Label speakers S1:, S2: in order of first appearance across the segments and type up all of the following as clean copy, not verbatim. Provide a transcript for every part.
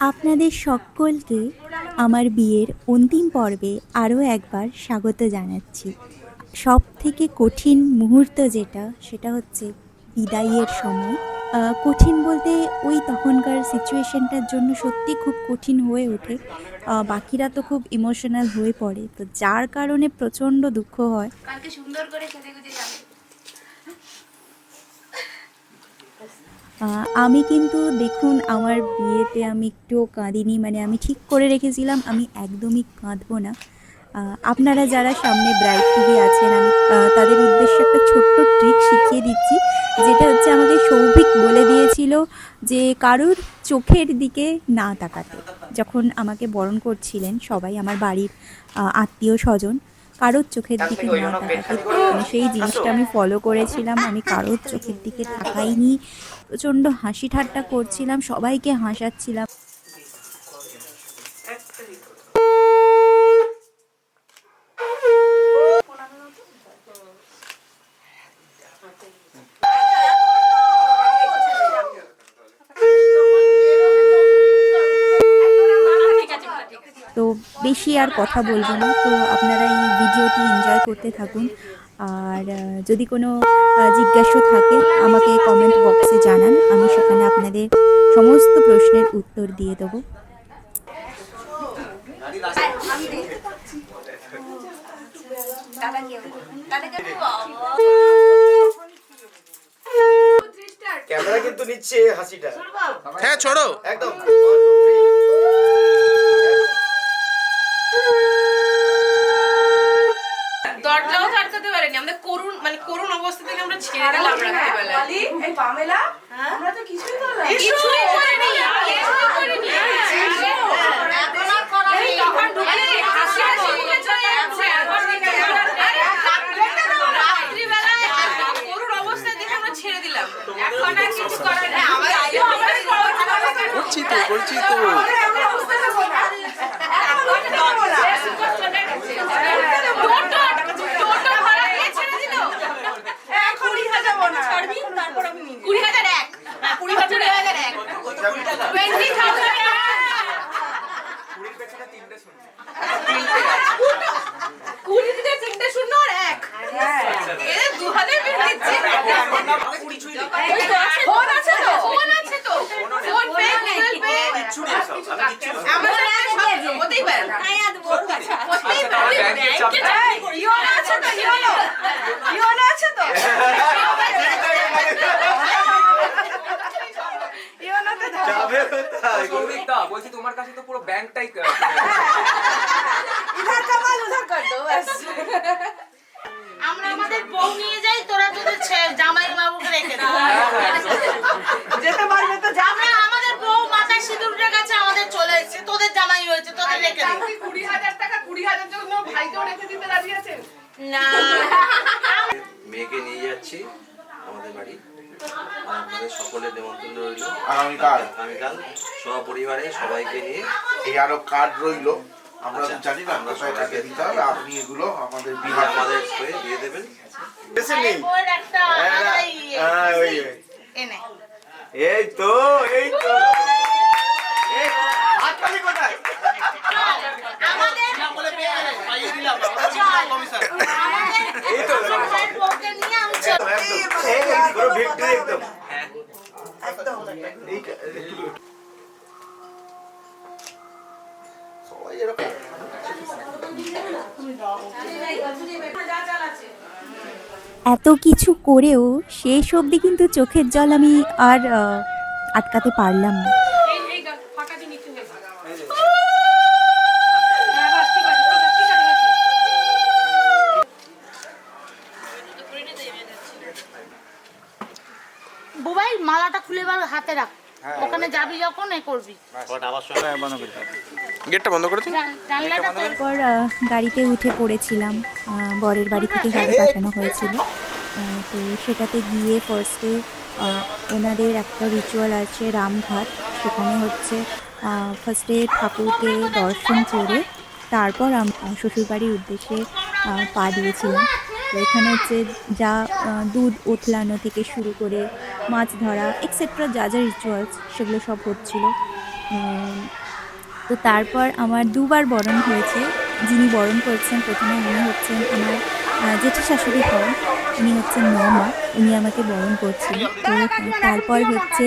S1: আপনাদের সকলকে আমার বিয়ের অন্তিম পর্বে আরও একবার স্বাগত জানাচ্ছি। সব থেকে কঠিন মুহূর্ত যেটা, সেটা হচ্ছে বিদায়ের সময়। কঠিন বলতে ওই তখনকার সিচুয়েশনটার জন্য সত্যি খুব কঠিন হয়ে ওঠে। বাকিরা তো খুব ইমোশনাল হয়ে পড়ে, তো যার কারণে প্রচণ্ড দুঃখ হয়।
S2: কালকে সুন্দর করে সেজেগুজে যাবে।
S1: আমি কিন্তু দেখুন, আমার বিয়েতে আমি একটুও কাঁদিনি। মানে আমি ঠিক করে রেখেছিলাম আমি একদমই কাঁদবো না। আপনারা যারা সামনে ব্রাইড টু-বি আছেন, আমি তাদের উদ্দেশ্যে একটা ছোট্ট ট্রিক শিখিয়ে দিচ্ছি, যেটা হচ্ছে আমাকে সৌভিক বলে দিয়েছিল যে কারুর চোখের দিকে না তাকাতে। যখন আমাকে বরণ করছিলেন সবাই, আমার বাড়ির আত্মীয় স্বজন, কারোর চোখের দিকে না তাকাতে। মানে সেই জিনিসটা আমি ফলো করেছিলাম, আমি কারোর চোখের দিকে তাকাইনি। প্রচণ্ড হাসি ঠাট্টা করছিলাম, সবাইকে হাসাচ্ছিলাম। তো বেশি আর কথা বলবো না, তো আপনারা এই ভিডিওটি এনজয় করতে থাকুন। আর যদি কোনো জিজ্ঞাসা থাকে আমাকে কমেন্ট বক্সে জানান, আমি সেখানে আপনাদের সমস্ত প্রশ্নের উত্তর দিয়ে দেবো।
S3: ক্যামেরা কিন্তু নিচ্ছে হাসিটা।
S4: হ্যাঁ ছোড়ো
S3: একদম।
S2: দরজাও তো আটকাতে পারেনি, আমাদের করুণ অবস্থা থেকে আমরা ছেড়ে দিলাম রাত্রিবেলা।
S5: এই পামেলা আমরা তো কিছুই করলাম না।
S2: কিছুই করিনি, কিছুই করিনি। এই তখন ঢুকে হাসি হাসি মুখে চলে যাচ্ছে। রাত্রিবেলায় এত করুণ অবস্থা দেখে আমরা ছেড়ে দিলাম। এখন আর কিছু করার নেই।
S4: করছি তো
S5: আমরা বুঝতে পারবো না। এখন বলবো না।
S2: টোটো ভাড়া দিয়ে ছেড়ে দিল।
S5: এখন লিখা যাব না।
S2: ছাড়বি, তারপর আমি নিব। 20,001 20,001 20,000 কুড়ি থেকে তিনটে শূন্য আর এক। এ 2000 বিল দিচ্ছে। ফোন আছে তো, ফোন আছে তো, ফোন পে, গুগল পে, আমার সব হতেই পারে। হতেই পারে।
S5: ইওনো আছে তো, ইওনো আছে তো। ইওনোতে দাও।
S3: যাবে কোথায়?
S4: সৌভিকদা বলছি তোমার কাছে তো পুরো ব্যাংকটাই
S5: ইধার কামাল উধার কর দো বাস।
S2: আমরা আমাদের বউ নিয়ে যাই, তোরা তোদের জামাই বাবুকে রেখে দে।
S5: যেতে পারবে তো যা।
S2: আমরা আমাদের বউ মাথায় সিঁদুরটা কাছে আমাদের চলে এসেছে, তোদের জামাই হয়েছে, তোদের রেখে দে।
S5: 20,000 টাকা 20,000 জন্য ভাইকেও রেখে দিতে রাজি আছেন?
S2: না,
S6: মেয়েকে নিয়ে যাচ্ছি আমাদের বাড়ি। আর আপনাদের সকলের নেমন্তন্ন রইল
S3: আগামীকাল
S6: সপরিবারে সবাইকে নিয়ে।
S3: এই আরো কার্ড রইলো, আমরা তো
S6: আচ্ছা,
S3: জানি না
S6: আমরা
S3: কোথায় কাকে দিতে হবে। আপনি এগুলো আমাদের
S6: বিয়ে আমাদের হয়ে দিয়ে দেবেন।
S3: বেশি নেই।
S2: বউয়ের একটা আলাদাই এনে।
S3: এই তো এই তো হাততালি কোথায়?
S2: আমাদের
S3: এই তো
S2: আমাদের বউকে নিয়ে আমি চল।
S3: একদম পুরো ভিক্টরি একদম। সবাই এরকম।
S1: এত কিছু করেও শেষ অবধি কিন্তু চোখের জল আমি আর আটকাতে পারলাম না।
S2: এই ফাঁকা দিয়ে নিচে হয়ে বুবাই মালাটা খুলে হাতে রাখ, ওখানে যাবি যখন এ করবি।
S4: গেটটা বন্ধ করে দিন।
S2: জানলাটা তো
S1: তারপর গাড়িতে উঠে পড়েছিলাম। বরের বাড়ি থেকে গাড়ি পাঠানো হয়েছিল, তো সেটাতে গিয়ে ফার্স্টে ওনাদের একটা রিচুয়াল আছে রামঘাট। সেখানে হচ্ছে ফার্স্টে ঠাকুরকে দর্শন করে তারপর শ্বশুরবাড়ির উদ্দেশ্যে পা দিয়েছিলাম। তো এখানে হচ্ছে যা দুধ ওতলানো থেকে শুরু করে মাছ ধরা এক্সেট্রা যা যা রিচুয়ালস সেগুলো সব হচ্ছিলো। তো তারপর আমার দুবার বরণ হয়েছে। যিনি বরণ করেছেন প্রথমে উনি হচ্ছেন আমার জেঠু শাশুড়ি হন, উনি হচ্ছেন মামা, উনি আমাকে বরণ করছেন। তো তারপর হচ্ছে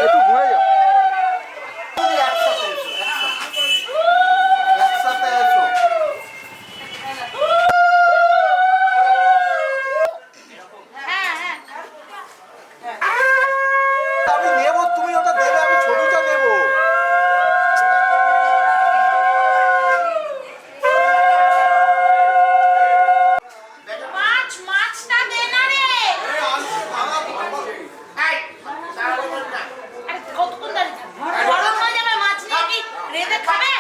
S4: একটু ঘুরে যাও।
S3: একসাথে এসো। আমি নেব, তুমি ওটা দেবে, আমি ছবিটা নেব।
S5: মাছটা দে না রে। আরে কতক্ষণ দাঁড়িয়ে থাকবি? গরম হয়ে যাবে, মাছ নিয়ে কি রেঁধে খাবে?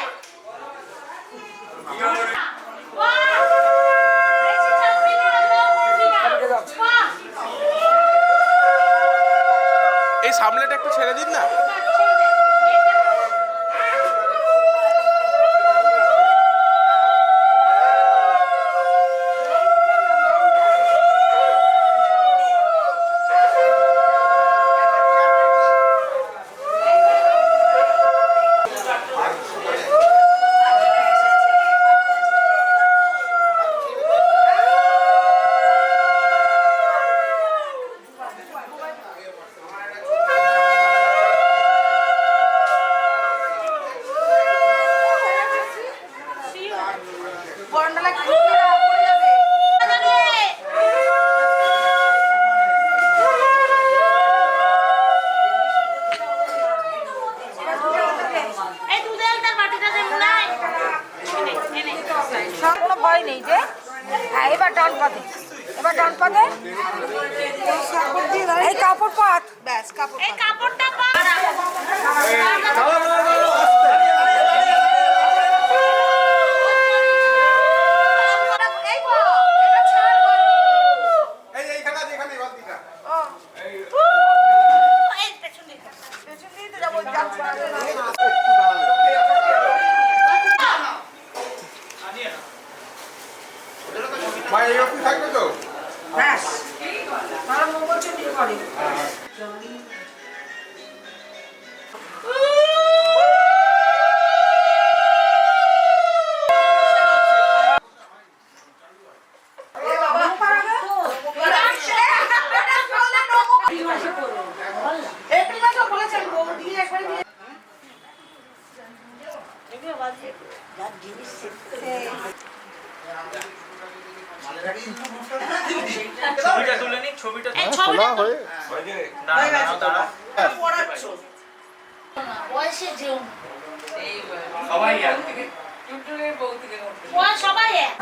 S5: বেশি চাপবি না, বাহ।
S4: এই সামলেটা একটু ছেড়ে দিন না।
S5: এই দুধের তার বাটিটা দে মুনাই। এনে
S7: কোনো ভয় নেই যে। হ্যাঁ, এবার ডান পাতে, এবার ডান পাতে এই কাপড় পাত, ব্যাস কাপড়
S5: এই কাপড়টা পা।
S3: এই যে এইখানে আছে, এখানে এবার দিকা।
S5: এই পেছনে
S7: পেছন দিয়ে তো যাবো, যাচ্ছি।
S3: মা এইরকম থাকবে তো?
S7: ব্যাস তারা মোবাইল চুরি করে।
S8: ছবিটা তুলে নি, ছবিটা
S5: এই ছবিটা তো বয়সে যেও না।
S8: সবাই
S5: বয়স সবাই এক।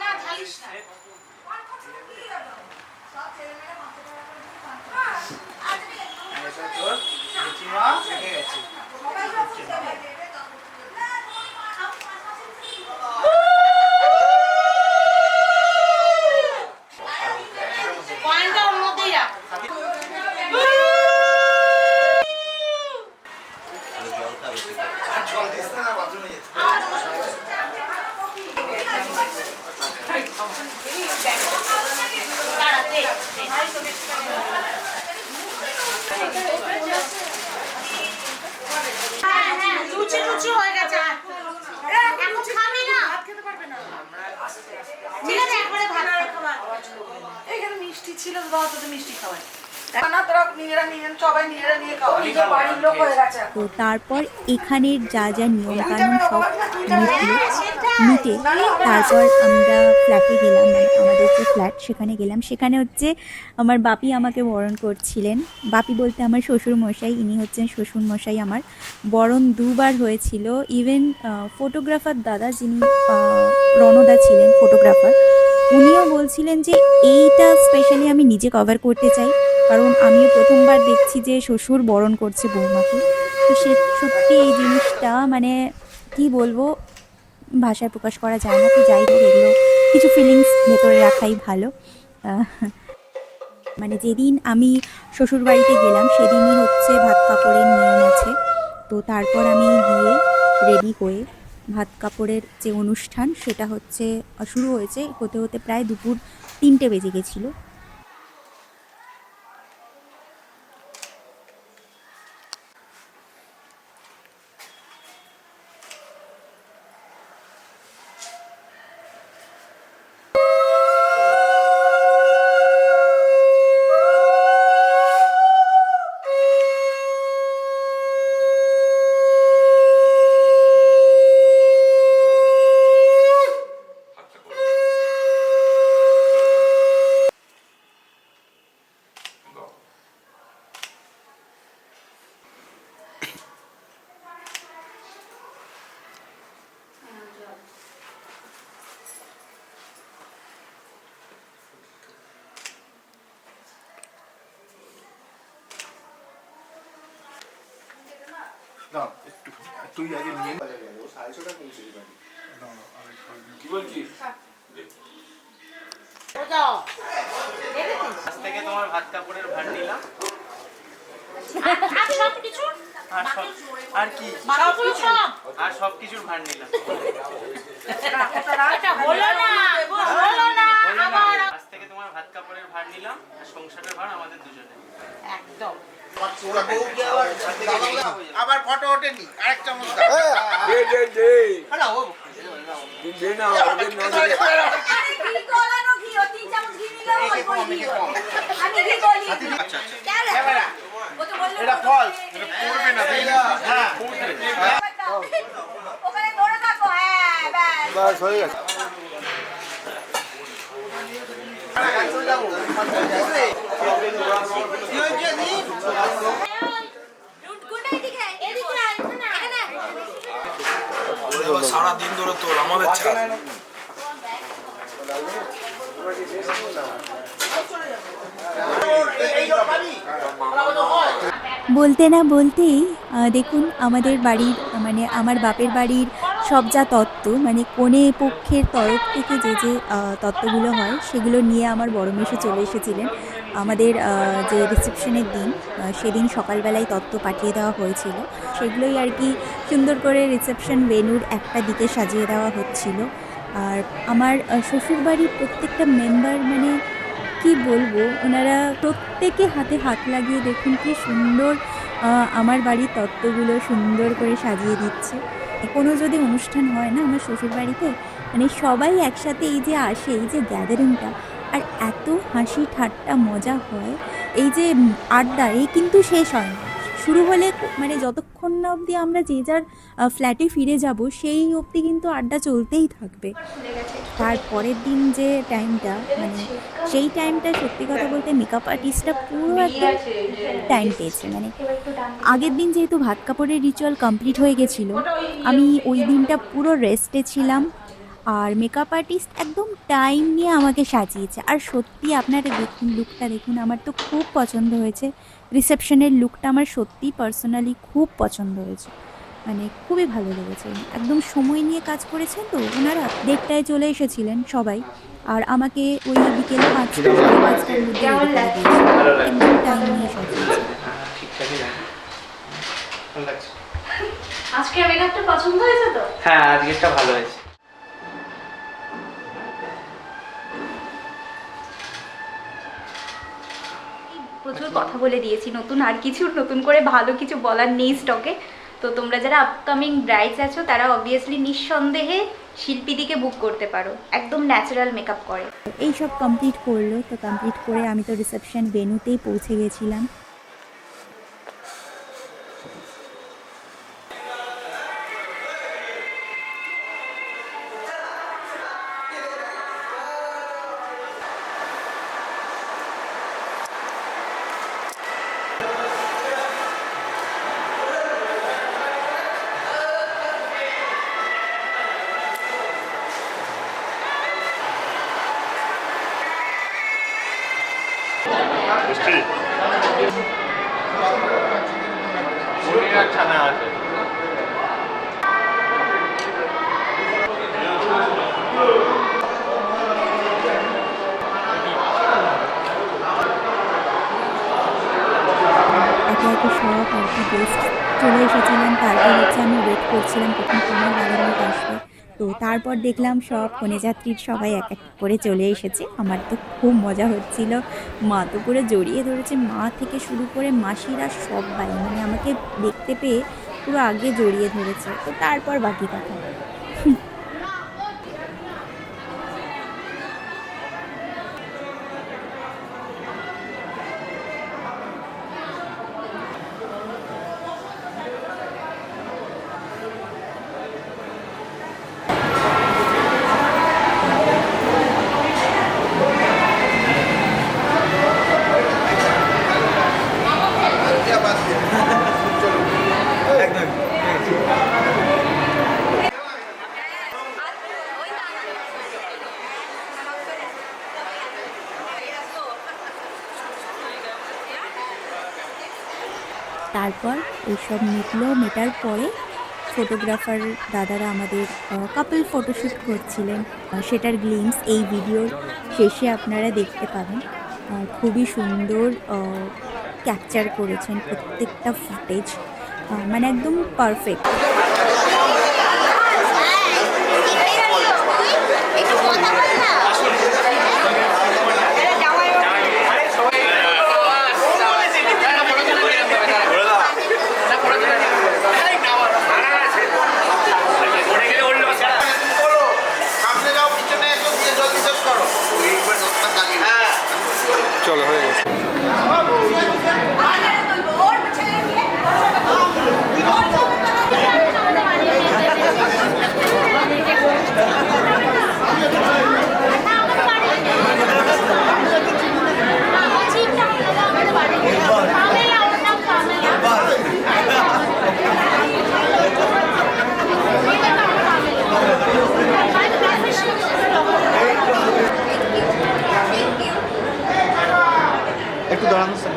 S5: না ঢালিস না। কয়েনটা ওর মধ্যেই রাখ।
S3: জল দিস না, বাথরুমে যেতে।
S5: দাঁড়াতে লুচি লুচি হয়ে গেছে। এখন খাবি না, ঠিক আছে একবারে ভাত খাবো।
S7: এখানে মিষ্টি ছিল, বাবা তোদের মিষ্টি খাওয়াই। না তোরা নিজেরা সবাই নিজেরা নিয়ে খাও, নিজের বাড়ির লোক হয়ে গেছে।
S1: তো তারপর এখানের যা যা নিয়মকানুন সব মিটে তারপর আমরা ফ্ল্যাটে গেলাম, মানে আমাদের যে ফ্ল্যাট সেখানে গেলাম। সেখানে হচ্ছে আমার বাপি আমাকে বরণ করছিলেন। বাপি বলতে আমার শ্বশুরমশাই, ইনি হচ্ছেন শ্বশুরমশাই আমার। বরণ দুবার হয়েছিল। ইভেন ফটোগ্রাফার দাদা, যিনি রণদা ছিলেন ফটোগ্রাফার, উনিও বলছিলেন যে এইটা স্পেশালি আমি নিজে কভার করতে চাই, কারণ আমিও প্রথমবার দেখছি যে শ্বশুর বরণ করছে বৌমাকে। তো সে সত্যি এই জিনিসটা মানে কি বলবো, ভাষায় প্রকাশ করা যায় না। তো যাই হোক, এগুলো কিছু ফিলিংস ভেতরে রাখাই ভালো। মানে যেদিন আমি শ্বশুর বাড়িতে গেলাম সেদিনই হচ্ছে ভাত কাপড়ের নিয়ম আছে। তো তারপর আমি গিয়ে রেডি হয়ে ভাত কাপড়ের যে অনুষ্ঠান সেটা হচ্ছে শুরু হয়েছে, হতে হতে প্রায় দুপুর 3টে বেজে গেছিলো।
S3: না একটু তুই আগে নিয়ে 250 টাকা পৌঁছে দিবি।
S4: কি বলছিস?
S8: আজ থেকে তোমার ভাত কাপড়ের ভার নিলাম।
S5: আর সব কিছু
S8: আর কি আর সব কিছুর ভার নিলাম।
S5: এটা হলো না আবার
S8: আজ থেকে তোমার ভাত কাপড়ের ভার নিলাম, আর সংসারের ভার আমাদের দুজনে।
S5: একদম
S3: আবার ফটো ওঠেনি, আরেক চামচ
S4: দে না, ওদের না দিলে।
S3: এটা ফল, এটা পড়বে না। হ্যাঁ বাস হয়ে গেছে।
S4: সারাদিন ধরে তোর আমাদের ছাড়া
S1: বলতে না বলতেই দেখুন আমাদের বাড়ির মানে আমার বাপের বাড়ির সব যা তত্ত্ব, মানে কনে পক্ষের তরফ থেকে যে যে তত্ত্বগুলো হয় সেগুলো নিয়ে আমার বড় মেসো চলে এসেছিলেন। আমাদের যে রিসেপশনের দিন সেদিন সকালবেলায় তত্ত্ব পাঠিয়ে দেওয়া হয়েছিল, সেগুলোই আর কি সুন্দর করে রিসেপশন ভেন্যুর একটা দিকে সাজিয়ে দেওয়া হচ্ছিল। আর আমার শ্বশুরবাড়ির প্রত্যেকটা মেম্বার, মানে কি বলবো, ওনারা প্রত্যেকে হাতে হাত লাগিয়ে দেখুন কি সুন্দর আমার বাড়ির তত্ত্বগুলো সুন্দর করে সাজিয়ে দিচ্ছে। কোনো যদি অনুষ্ঠান হয় না আমার শ্বশুরবাড়িতে, মানে সবাই একসাথে এই যে আসে, এই যে গ্যাদারিংটা, আর এত হাসি ঠাট্টা মজা হয়, এই যে আড্ডা, এই কিন্তু শেষ হয় না। শুরু হলে মানে যতক্ষণ না অবধি আমরা যে যার ফ্ল্যাটে ফিরে যাব সেই অবধি কিন্তু আড্ডা চলতেই থাকবে। তার পরের দিন যে টাইমটা, মানে সেই টাইমটা সত্যি কথা বলতে মেকআপ আর্টিস্টরা পুরো একদম টাইম পেয়েছে। মানে আগের দিন যেহেতু ভাত কাপড়ের রিচুয়াল কমপ্লিট হয়ে গেছিলো, আমি ওই দিনটা পুরো রেস্টে ছিলাম। আর মেকআপ আর্টিস্ট একদম টাইম নিয়ে আমাকে সাজিয়েছে। আর সত্যি আপনারা দেখুন, লুকটা দেখুন, আমার তো খুব পছন্দ হয়েছে। রিসেপশনের লুকটা আমার সত্যি পার্সোনালি খুব পছন্দ হয়েছে, মানে খুবই ভালো লেগেছে। একদম সময় নিয়ে কাজ করেছেন তো ওনারা, 1:30টায় চলে এসেছিলেন সবাই, আর আমাকে ওই বিকেল 5টা 5:30টার মধ্যে একদম টাইম নিয়ে সাজিয়েছে।
S5: আজকে মেকআপটা পছন্দ হয়েছে তো?
S8: হ্যাঁ, আজকেরটা ভালো হয়েছে।
S1: প্রচুর কথা বলে দিয়েছি, নতুন আর কিছু নতুন করে ভালো কিছু বলার নেই স্টকে।
S9: তো তোমরা যারা আপকামিং ব্রাইডস আছো তারা অবভিয়াসলি নিঃসন্দেহে শিল্পীদিকে বুক করতে পারো, একদম ন্যাচারাল মেকআপ করে।
S1: এই সব কমপ্লিট করলো, তো কমপ্লিট করে আমি তো রিসেপশন ভেন্যুতেই পৌঁছে গেছিলাম। একে একে সব আর কি গেস্ট চলে এসেছিলেন। তারপর হচ্ছে আমি ওয়েট করছিলাম কখন কোনো বাড়ির লোক আসবে। তো তারপর দেখলাম সব কনেযাত্রীর সবাই এক এক করে চলে এসেছে। আমার তো খুব মজা হচ্ছিল, মা তো পুরো জড়িয়ে ধরেছে, মা থেকে শুরু করে মাসিরা সবাই মানে আমাকে দেখতে পেয়ে পুরো আগে জড়িয়ে ধরেছে। তো তারপর বাকি কথা। তারপর এইসব মেটার পরে ফটোগ্রাফার দাদারা আমাদের কাপল ফটোশ্যুট করছিলেন, সেটার গ্লিমস এই ভিডিওর শেষে আপনারা দেখতে পাবেন। খুবই সুন্দর ক্যাপচার করেছেন প্রত্যেকটা ফুটেজ, মানে একদম পারফেক্ট।
S3: চলো হয়ে গেছে। একটু দাঁড়ানো স্যার।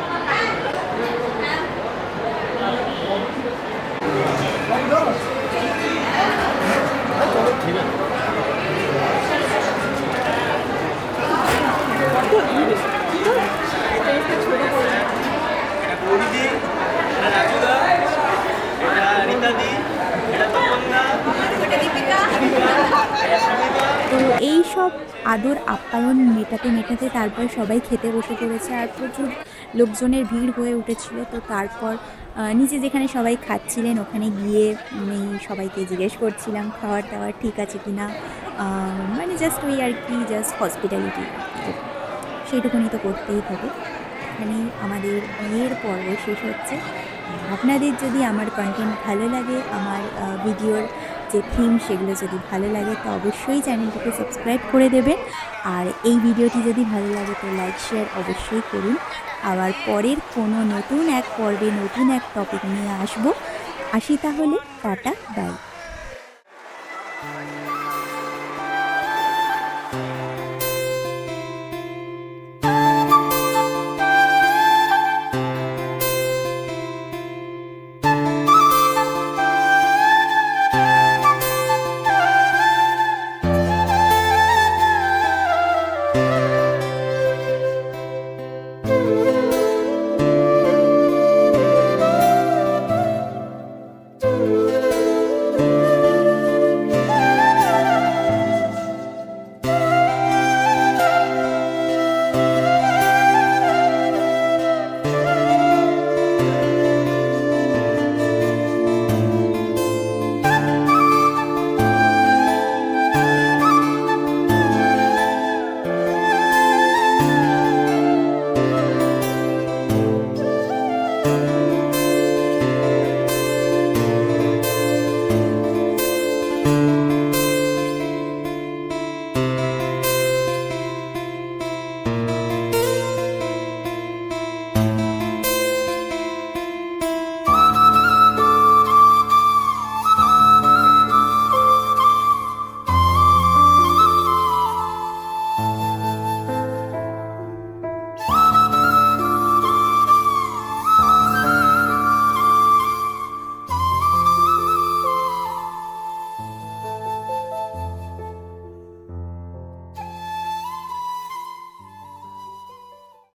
S1: তো এই সব আদর আপ্যায়ন মেটাতে তারপর সবাই খেতে বসে পড়েছে, আর প্রচুর লোকজনের ভিড় হয়ে উঠেছিল। তো তারপর নিচে যেখানে সবাই খাচ্ছিলেন ওখানে গিয়ে আমি সবাইকে জিজ্ঞেস করছিলাম খাবার দাবার ঠিক আছে কি না, মানে জাস্ট ওই আর কি, জাস্ট হসপিটালিটি সেইটুকুনি তো করতেই হবে। এখানেই আমাদের বিয়ের পর্ব শেষ হচ্ছে। আপনাদের যদি আমার কন্টেন্ট ভালো লাগে, আমার ভিডিওর যে থিম সেগুলো যদি ভালো লাগে তো অবশ্যই চ্যানেলটিকে সাবস্ক্রাইব করে দেবেন। আর এই ভিডিওটি যদি ভালো লাগে তো লাইক শেয়ার অবশ্যই করুন। আবার পরের কোনো নতুন এক পর্বে নতুন এক টপিক নিয়ে আসি তাহলে, টাটা বাই।